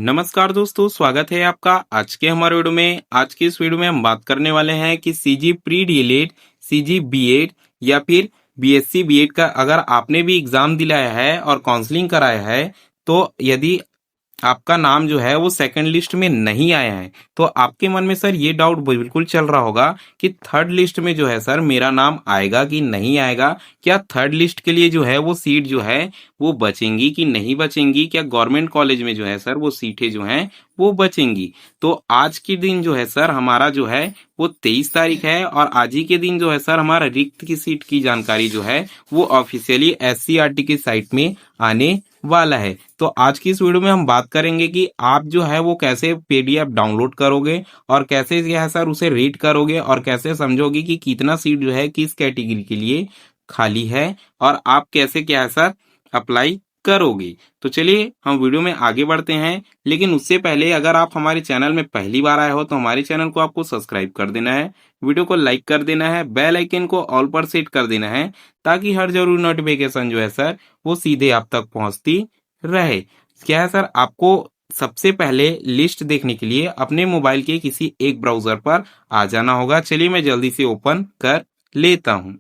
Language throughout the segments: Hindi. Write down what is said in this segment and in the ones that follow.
नमस्कार दोस्तों, स्वागत है आपका आज के हमारे वीडियो में। आज की इस वीडियो में हम बात करने वाले हैं कि CG pre DElEd, CG BEd या फिर बीएससी बीएड का अगर आपने भी एग्जाम दिलाया है और काउंसलिंग कराया है, तो यदि आपका नाम जो है वो सेकंड लिस्ट में नहीं आया है, तो आपके मन में सर ये डाउट बिल्कुल चल रहा होगा कि थर्ड लिस्ट में जो है सर मेरा नाम आएगा कि नहीं आएगा। क्या थर्ड लिस्ट के लिए जो है वो सीट जो है वो बचेंगी कि नहीं बचेंगी, क्या गवर्नमेंट कॉलेज में जो है सर वो सीटें जो हैं वो बचेंगी। तो आज के दिन जो है सर हमारा जो है वो 23 तारीख है और आज ही के दिन जो है सर हमारा रिक्त की सीट की जानकारी जो है वो ऑफिशियली एससीईआरटी की साइट में आने वाला है। तो आज की इस वीडियो में हम बात करेंगे कि आप जो है वो कैसे पीडीएफ डाउनलोड करोगे और कैसे जो है सर उसे रीड करोगे और कैसे समझोगे कि कितना सीट जो है किस कैटेगरी के लिए खाली है और आप कैसे क्या है सर अप्लाई करोगे। तो चलिए हम वीडियो में आगे बढ़ते हैं, लेकिन उससे पहले अगर आप हमारे चैनल में पहली बार आए हो तो हमारे चैनल को आपको सब्सक्राइब कर देना है, वीडियो को लाइक कर देना है, बेल आइकन को ऑल पर सेट कर देना है ताकि हर जरूरी नोटिफिकेशन जो है सर वो सीधे आप तक पहुंचती रहे। क्या है सर, आपको सबसे पहले लिस्ट देखने के लिए अपने मोबाइल के किसी एक ब्राउजर पर आ जाना होगा। चलिए मैं जल्दी से ओपन कर लेता हूं।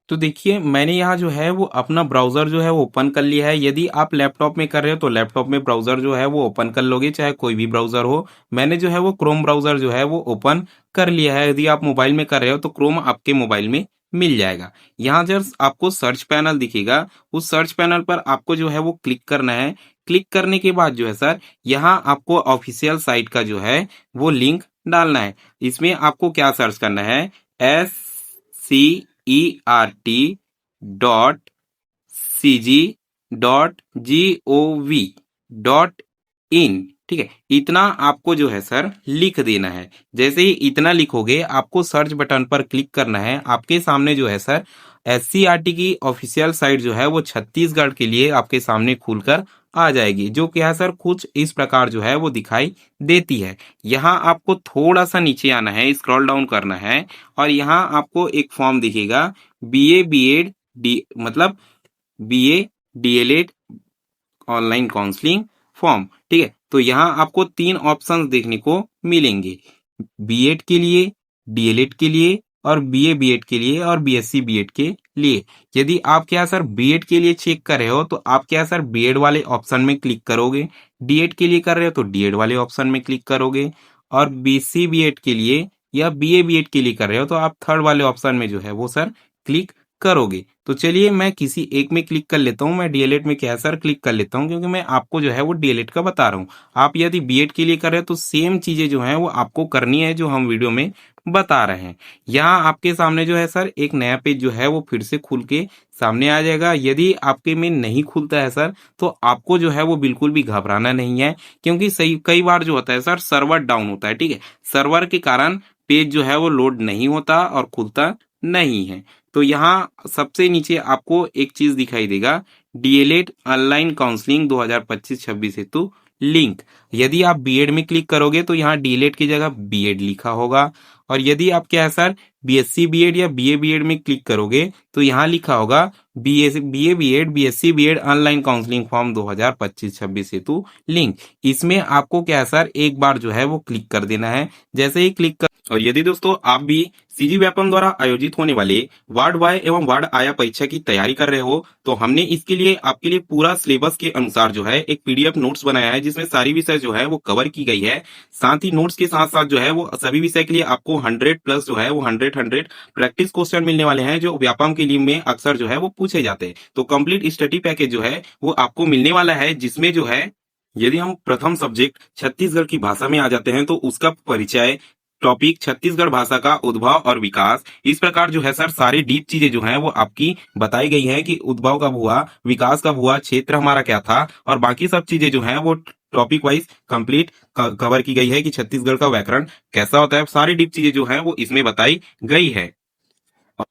तो देखिए मैंने यहाँ जो है वो अपना ब्राउजर जो है वो ओपन कर लिया है। यदि आप लैपटॉप में कर रहे हो तो लैपटॉप में ब्राउजर जो है वो ओपन कर लोगे, चाहे कोई भी ब्राउजर हो। मैंने जो है वो क्रोम ब्राउजर जो है वो ओपन कर लिया है। यदि आप मोबाइल में कर रहे हो तो क्रोम आपके मोबाइल में मिल जाएगा। यहाँ जब आपको सर्च पैनल दिखेगा, उस सर्च पैनल पर आपको जो है वो क्लिक करना है। क्लिक करने के बाद जो है सर यहाँ आपको ऑफिशियल साइट का जो है वो लिंक डालना है। इसमें आपको क्या सर्च करना है, SCERT.CG.gov.in। ठीक है, इतना आपको जो है सर लिख देना है। जैसे ही इतना लिखोगे आपको सर्च बटन पर क्लिक करना है। आपके सामने जो है सर एससीईआरटी की ऑफिशियल साइट जो है वो छत्तीसगढ़ के लिए आपके सामने खुलकर आ जाएगी, जो क्या है सर कुछ इस प्रकार जो है वो दिखाई देती है। यहाँ आपको थोड़ा सा नीचे आना है, स्क्रॉल डाउन करना है और यहाँ आपको एक फॉर्म दिखेगा, बीए बीएड डी मतलब BA DElEd online counselling form. ठीक है, तो यहाँ आपको 3 ऑप्शंस देखने को मिलेंगे, बीएड के लिए, डीएलएड के लिए और बीए बीएड के लिए और बीएससी बीएड के लिए। यदि आप क्या सर बीएड के लिए चेक कर रहे हो तो आप क्या सर बीएड वाले ऑप्शन में क्लिक करोगे, डीएड के लिए कर रहे हो तो डीएड वाले ऑप्शन में क्लिक करोगे और बीसी बीएड के लिए या बीए बीएड के लिए कर रहे हो तो आप थर्ड वाले ऑप्शन में जो है वो सर क्लिक करोगे। तो चलिए मैं किसी एक में क्लिक कर लेता हूँ। मैं डीएलएड में क्या है सर क्लिक कर लेता हूँ, क्योंकि मैं आपको जो है वो डीएलएड का बता रहा हूँ। आप यदि बीएड के लिए कर रहे हो तो सेम चीजें जो हैं वो आपको करनी है जो हम वीडियो में बता रहे हैं। यहाँ आपके सामने जो है सर एक नया पेज जो है वो फिर से खुल के सामने आ जाएगा। यदि आपके में नहीं खुलता है सर तो आपको जो है वो बिल्कुल भी घबराना नहीं है, क्योंकि सही कई बार जो होता है सर सर्वर डाउन होता है। ठीक है, सर्वर के कारण पेज जो है वो लोड नहीं होता और खुलता नहीं है। तो यहाँ सबसे नीचे आपको एक चीज दिखाई देगा, डीएलएड ऑनलाइन काउंसलिंग 2025-26 हेतु लिंक। यदि आप बीएड में क्लिक करोगे तो यहाँ डीएलएड की जगह बीएड लिखा होगा और यदि आप क्या है सर बीएससी बीएड या बीए बीएड में क्लिक करोगे तो यहाँ लिखा होगा BA BEd BSc BEd online counselling form 2025-26 हेतु लिंक। इसमें आपको क्या है सर एक बार जो है वो क्लिक कर देना है। जैसे ही क्लिक कर, और यदि दोस्तों आप भी सीजी व्यापम द्वारा आयोजित होने वाले वार्ड वाई एवं वार्ड आया परीक्षा की तैयारी कर रहे हो तो हमने इसके लिए आपके लिए पूरा सिलेबस के अनुसार जो है एक पीडीएफ नोट्स बनाया है, जिसमें सारी विषय जो है वो कवर की गई है। साथ ही नोट्स के साथ साथ जो है वो सभी विषय के लिए आपको 100 प्लस जो है वो 100 प्रैक्टिस क्वेश्चन मिलने वाले हैं, जो व्यापम के लिए में अक्सर जो है वो पूछे जाते हैं। तो कंप्लीट स्टडी पैकेज जो है वो आपको मिलने वाला है, जिसमें जो है यदि हम प्रथम सब्जेक्ट छत्तीसगढ़ की भाषा में आ जाते हैं तो उसका परिचय, टॉपिक छत्तीसगढ़ भाषा का उद्भव और विकास, इस प्रकार जो है सर सारी डीप चीजें जो हैं वो आपकी बताई गई हैं कि उद्भव कब हुआ, विकास कब हुआ, क्षेत्र हमारा क्या था और बाकी सब चीजें जो हैं वो टॉपिक वाइज कंप्लीट कवर की गई है कि छत्तीसगढ़ का व्याकरण कैसा होता है। सारी डीप चीजें जो हैं वो इसमें बताई गई है।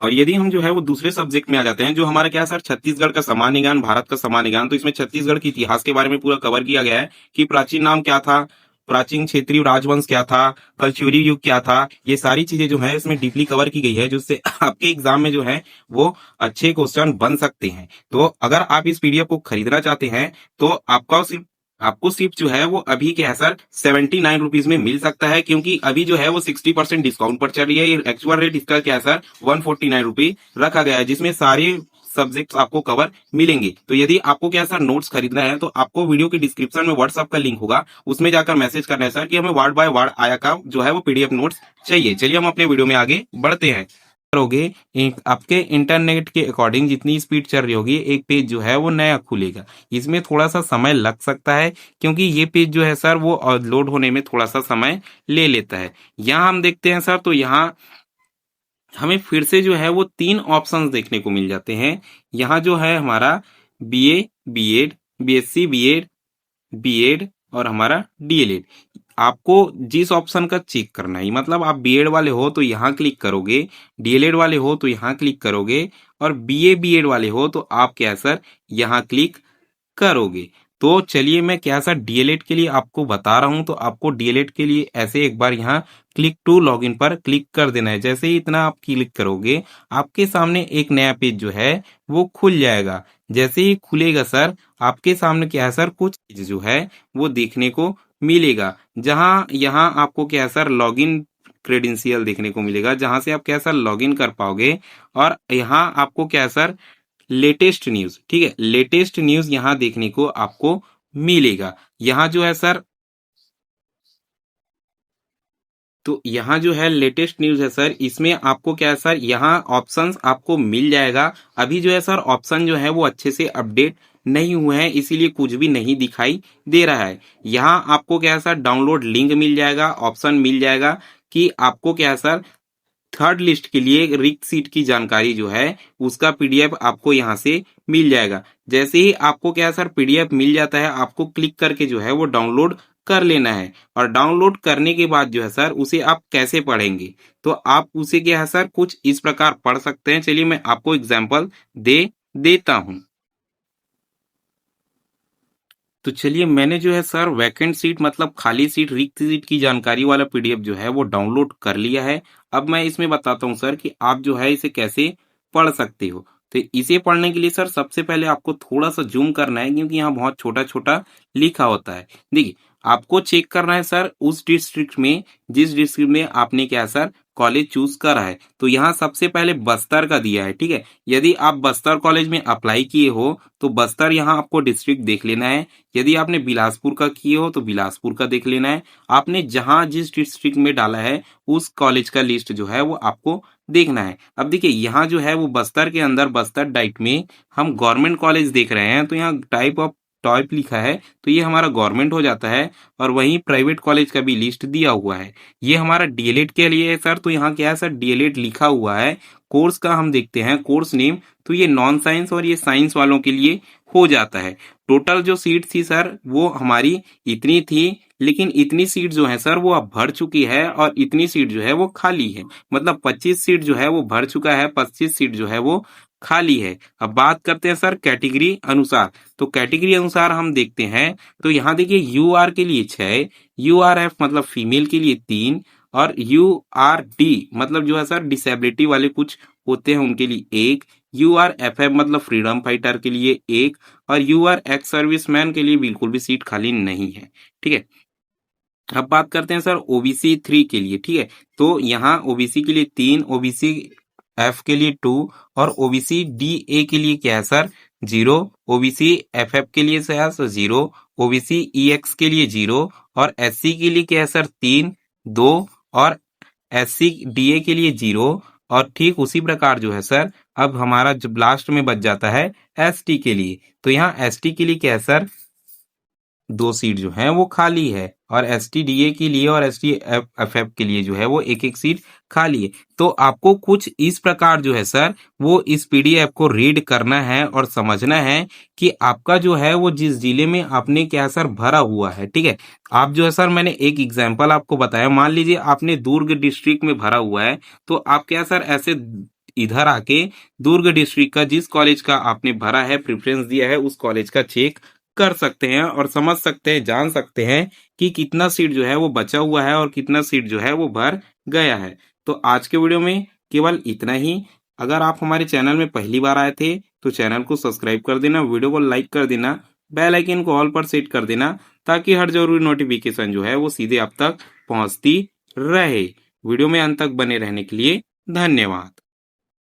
और यदि हम जो है वो दूसरे सब्जेक्ट में आ जाते हैं जो हमारा क्या है सर छत्तीसगढ़ का सामान्य ज्ञान, भारत का सामान्य ज्ञान, तो इसमें छत्तीसगढ़ के इतिहास के बारे में पूरा कवर किया गया है कि प्राचीन नाम क्या था, प्राचीन क्षेत्रीय राजवंश क्या था, कलचुरी युग क्या था। ये सारी चीजें जो है इसमें डीपली कवर की गई है, जिससे आपके एग्जाम में जो है वो अच्छे क्वेश्चन बन सकते हैं। तो अगर आप इस पीडीएफ को खरीदना चाहते हैं तो आपका सिर्फ आपको शिफ्ट जो है वो अभी क्या है सर 79 रुपीज में मिल सकता है, क्योंकि अभी जो है वो 60% डिस्काउंट पर चल रही है। एक्चुअल रेट इसका क्या है सर 149 रुपी रखा गया है, जिसमें सारे सब्जेक्ट्स आपको कवर मिलेंगे। तो यदि आपको क्या है सर नोट्स खरीदना है तो आपको वीडियो के डिस्क्रिप्शन में व्हाट्सएप का लिंक होगा, उसमें जाकर मैसेज करना है सर कि हमें वर्ड बाय वर्ड आया का जो है वो पीडीएफ नोट्स चाहिए। चलिए हम अपने वीडियो में आगे बढ़ते हैं। करोगे आपके इंटरनेट के अकॉर्डिंग जितनी स्पीड चल रही होगी एक पेज जो है वो नया खुलेगा। इसमें थोड़ा सा समय लग सकता है, क्योंकि ये पेज जो है सर वो लोड होने में थोड़ा सा समय ले लेता है। यहाँ हम देखते हैं सर, तो यहाँ हमें फिर से जो है वो 3 ऑप्शंस देखने को मिल जाते हैं। यहाँ जो है हमारा BA, BEd, BSc BEd, BEd और हमारा डीएलएड। आपको जिस ऑप्शन का चेक करना है, मतलब आप बीएड वाले हो तो यहाँ क्लिक करोगे, डीएलएड वाले हो तो यहाँ क्लिक करोगे, और बीए बीएड वाले हो तो आप क्या है सर यहाँ क्लिक करोगे। तो चलिए मैं क्या सा डीएलएड के लिए आपको बता रहा हूं। तो आपको डीएलएड के लिए ऐसे एक बार यहाँ क्लिक टू लॉगिन पर क्लिक कर देना है। जैसे ही इतना आप क्लिक करोगे आपके सामने एक नया पेज जो है वो खुल जाएगा। जैसे ही खुलेगा सर आपके सामने क्या है सर कुछ चीज जो है वो देखने को मिलेगा, जहां यहाँ आपको क्या है सर लॉगिन क्रेडेंशियल देखने को मिलेगा, जहां से आप क्या है सर लॉगिन कर पाओगे। और यहाँ आपको क्या है सर लेटेस्ट न्यूज, ठीक है, लेटेस्ट न्यूज यहाँ देखने को आपको मिलेगा। यहाँ जो है सर, तो यहाँ जो है लेटेस्ट न्यूज है सर, इसमें आपको क्या है सर यहाँ ऑप्शंस आपको मिल जाएगा। अभी जो है सर ऑप्शन जो है वो अच्छे से अपडेट नहीं हुए हैं, इसीलिए कुछ भी नहीं दिखाई दे रहा है। यहाँ आपको क्या है सर डाउनलोड लिंक मिल जाएगा, ऑप्शन मिल जाएगा कि आपको क्या है सर थर्ड लिस्ट के लिए रिक्त सीट की जानकारी जो है उसका पीडीएफ आपको यहाँ से मिल जाएगा। जैसे ही आपको क्या है सर पीडीएफ मिल जाता है, आपको क्लिक करके जो है वो डाउनलोड कर लेना है। और डाउनलोड करने के बाद जो है सर उसे आप कैसे पढ़ेंगे, तो आप उसे क्या है सर कुछ इस प्रकार पढ़ सकते हैं। चलिए मैं आपको एग्जाम्पल दे देता हूं। तो चलिए मैंने जो है सर वैकेंट सीट मतलब खाली सीट रिक्त सीट की जानकारी वाला पीडीएफ जो है वो डाउनलोड कर लिया है। अब मैं इसमें बताता हूँ सर कि आप जो है इसे कैसे पढ़ सकते हो। तो इसे पढ़ने के लिए सर सबसे पहले आपको थोड़ा सा जूम करना है, क्योंकि यहाँ बहुत छोटा छोटा लिखा होता है। देखिए आपको चेक करना है सर उस डिस्ट्रिक्ट में जिस डिस्ट्रिक्ट में आपने क्या है सर कॉलेज चूज करा है। तो यहाँ सबसे पहले बस्तर का दिया है, ठीक है। यदि आप बस्तर कॉलेज में अप्लाई किए हो तो बस्तर यहाँ आपको डिस्ट्रिक्ट देख लेना है। यदि आपने बिलासपुर का किए हो तो बिलासपुर का देख लेना है। आपने जहां जिस डिस्ट्रिक्ट में डाला है उस कॉलेज का लिस्ट जो है वो आपको देखना है। अब देखिए यहाँ जो है वो बस्तर के अंदर बस्तर डाइट में हम गवर्नमेंट कॉलेज देख रहे हैं, तो यहाँ टाइप ऑफ टॉप लिखा है तो ये हमारा गवर्नमेंट हो जाता है। और वहीं प्राइवेट कॉलेज का भी लिस्ट दिया हुआ है। ये हमारा डीएलएड के लिए है सर, तो यहाँ क्या है सर डीएलएड लिखा हुआ है। कोर्स का हम देखते हैं कोर्स नेम, तो ये नॉन साइंस और ये साइंस वालों के लिए हो जाता है। टोटल जो सीट थी सर वो हमारी इतनी थी, लेकिन इतनी सीट जो है सर वो अब भर चुकी है और इतनी सीट जो है वो खाली है। मतलब 25 सीट जो है वो भर चुका है, 25 सीट जो है वो खाली है। अब बात करते हैं सर कैटेगरी अनुसार। तो कैटेगरी अनुसार हम देखते हैं, तो यहाँ देखिए यू आर के लिए 6, यू आर एफ मतलब फीमेल के लिए 3, और यू आर डी मतलब जो है सर डिसेबिलिटी वाले कुछ होते हैं उनके लिए 1, यू आर एफ एफ मतलब फ्रीडम फाइटर के लिए 1, और यू आर एक्स सर्विसमैन के लिए बिल्कुल भी सीट खाली नहीं है, ठीक है। अब बात करते हैं सर ओबीसी 3 के लिए, ठीक है। तो यहाँ ओबीसी के लिए 3, ओबीसी एफ के लिए 2, और ओबीसी डी ए के लिए क्या है सर 0, ओबीसी एफ एफ के लिए सर 0, ओबीसी ई एक्स के लिए 0, और एससी के लिए क्या है सर 3, 2, और एससी डी ए के लिए 0। और ठीक उसी प्रकार जो है सर अब हमारा जब लास्ट में बच जाता है एसटी के लिए, तो यहाँ एसटी के लिए क्या है सर 2 सीट जो है वो खाली है, और एस टी डी ए के लिए और एस टी एफ एफ के लिए जो है वो एक एक सीट खाली है। तो आपको कुछ इस प्रकार जो है सर वो इस पीडीएफ को रीड करना है और समझना है कि आपका जो है वो जिस जिले में आपने क्या सर भरा हुआ है, ठीक है। आप जो है सर मैंने एक एग्जाम्पल आपको बताया, मान लीजिए आपने दुर्ग डिस्ट्रिक्ट में भरा हुआ है, तो आप क्या सर ऐसे इधर आके दुर्ग डिस्ट्रिक्ट का जिस कॉलेज का आपने भरा है प्रेफरेंस दिया है उस कॉलेज का चेक कर सकते हैं और समझ सकते हैं, जान सकते हैं कि कितना सीट जो है वो बचा हुआ है और कितना सीट जो है वो भर गया है। तो आज के वीडियो में केवल इतना ही। अगर आप हमारे चैनल में पहली बार आए थे तो चैनल को सब्सक्राइब कर देना, वीडियो को लाइक कर देना, बेल आइकन को ऑल पर सेट कर देना ताकि हर जरूरी नोटिफिकेशन जो है वो सीधे आप तक पहुंचती रहे। वीडियो में अंत तक बने रहने के लिए धन्यवाद।